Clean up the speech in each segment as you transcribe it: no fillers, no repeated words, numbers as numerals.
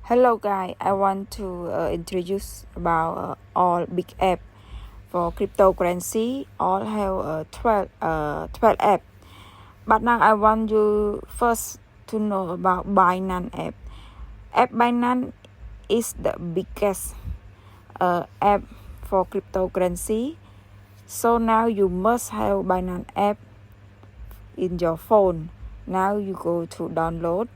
Hello guys, I want to introduce about all big app for cryptocurrency. All have 12 app. But now I want you first to know about Binance app. App Binance is the biggest app for cryptocurrency. So now you must have Binance app in your phone. Now you go to download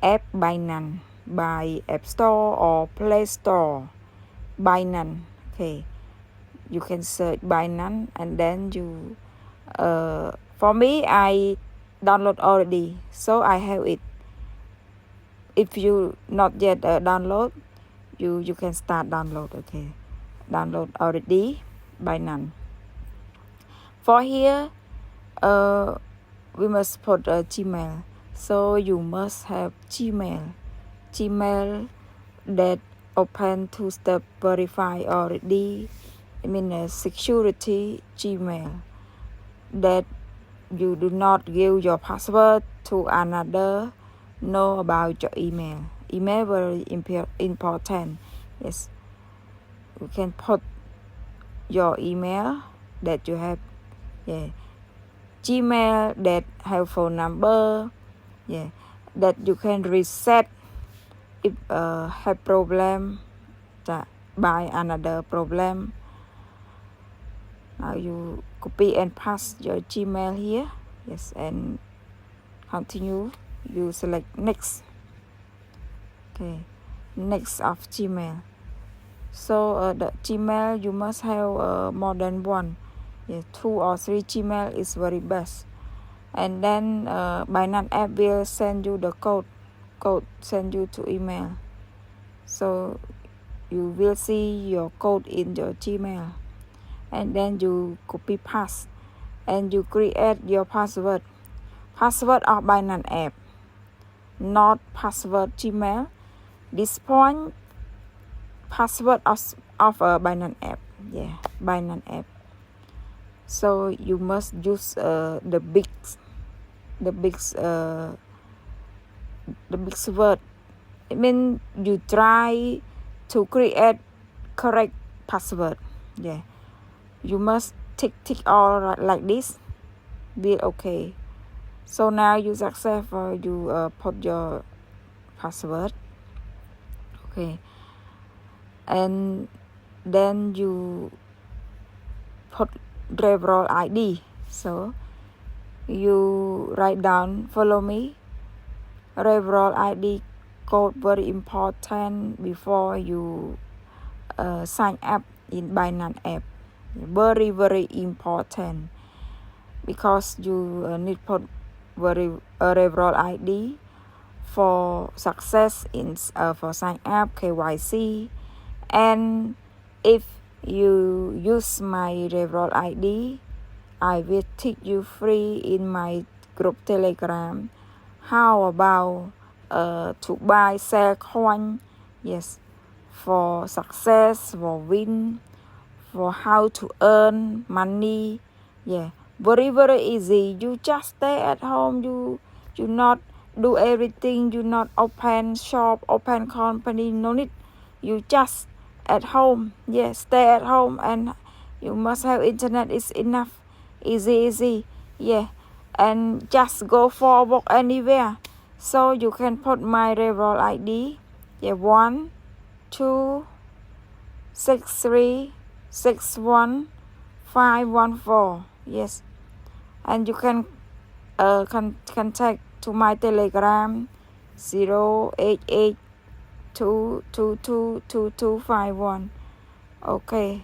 app Binance by App Store or Play Store. Binance. Okay, you can search Binance and then you for me I download already, so I have it. If you not yet download, you can start download. Okay, download already Binance. For here we must put a Gmail, so you must have Gmail that open two-step verify already. I mean security Gmail that you do not give your password to another know about your email. Email very important. Yes, you can put your email that you have. Yeah, Gmail that have phone number. Yeah, that you can reset if have problem by another problem. Now you copy and paste your Gmail here. Yes, and continue. You select next. Okay, next of Gmail. So the Gmail you must have more than one. Yeah, 2 or 3 Gmail is very best. And then Binance app will send you the code send you to email. So you will see your code in your Gmail. And then you copy paste and you create your password of Binance app, not password Gmail. This point password of Binance app. Yeah, Binance app. So you must use the big word. I mean you try to create correct password. Yeah, you must tick all like this. Be okay. So now you success for you put your password. Okay, and then you put referral ID. So you write down, follow me. Referral ID code very important before you sign up in Binance app. Very important because you need put referral ID for success in for sign up KYC. And if you use my referral ID, I will teach you free in my group Telegram how about to buy sell coin. Yes, for success, for win, for how to earn money. Yeah, very easy. You just stay at home. You not do everything. You not open shop, open company. No need. You just at home. Yeah, stay at home and you must have internet. Is enough. Easy. Yeah, and just go for work anywhere. So you can put my referral ID. Yeah, 1 2 6 3 6 1 5 1 4. Yes, and you can contact to my Telegram 088 222 2251. Okay,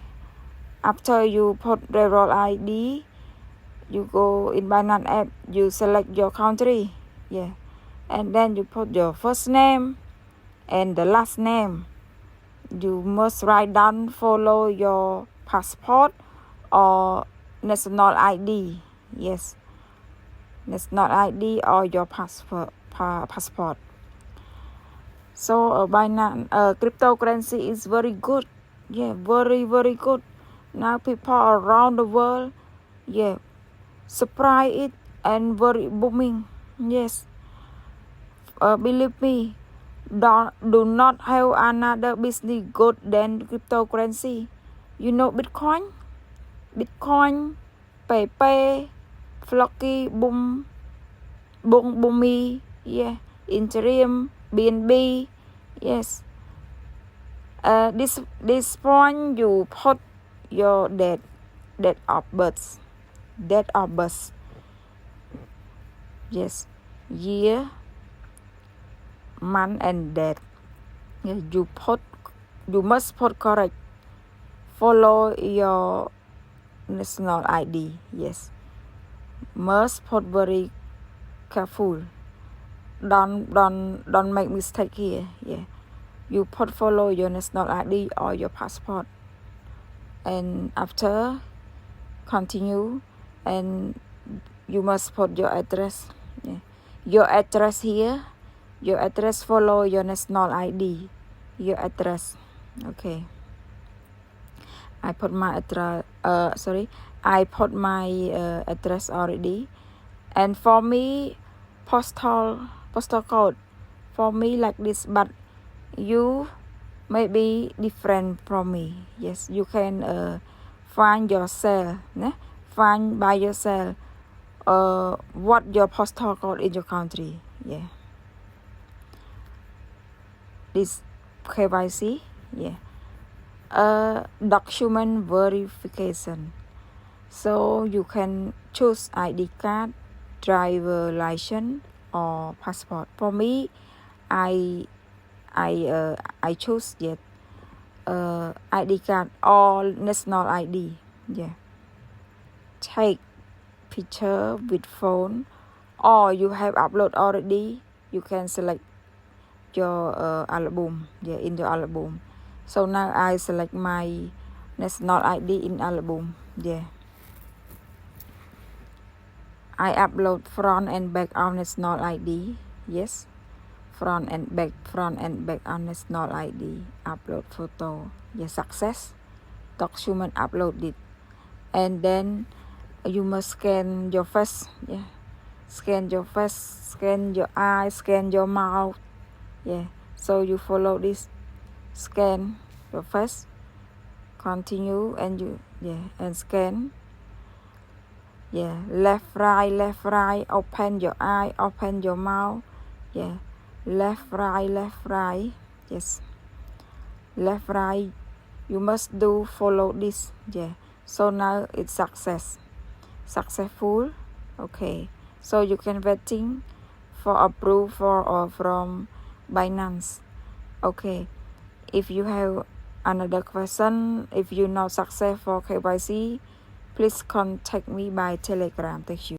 after you put referral ID, you go in Binance app, you select your country. Yeah, and then you put your first name and the last name. You must write down, follow your passport or national ID. Yes, national ID or your passport. So Binance cryptocurrency is very good. Yeah, very good. Now people around the world, yeah, surprise it and very booming. Yes, believe me, do not have another business good than cryptocurrency. You know Bitcoin, Pepe, Flocky, Boomi, yeah, Ethereum, BNB, yes. This point you put your date of birth, yes, year, month and date. Yeah, you must put correct. Follow your national ID. Yes, must put very careful. Don't make mistake here. Yeah, you put follow your national ID or your passport, and after continue, and you must put your address. Yeah. Your address here. Your address follow your national ID. Your address. Okay. I put my address. I put my address already. And for me, postal code. For me like this, but you may be different from me. Yes, you can find yourself. Find by yourself. What your postal code in your country. Yeah. This KYC. Yeah. Document verification. So you can choose ID card, driver license, or passport. For me, I choose yet ID card or national ID. Yeah. Take picture with phone, or you have upload already. You can select your album. Yeah, in your album. So now I select my national ID in album. Yeah. I upload front and back on national ID. Yes. Front and back on national ID. Upload photo. Yeah, success. Document uploaded. And then you must scan your face. Yeah. Scan your face, scan your eyes, scan your mouth. Yeah. So you follow this. Scan your face, continue, and and scan. Yeah, left, right, open your eye, open your mouth. Yeah, left, right. Yes, left, right. You must follow this. Yeah. So now it's successful. Okay. So you can waiting for approval or from Binance. Okay. If you have another question, if you not successful KYC, please contact me by Telegram. Thank you.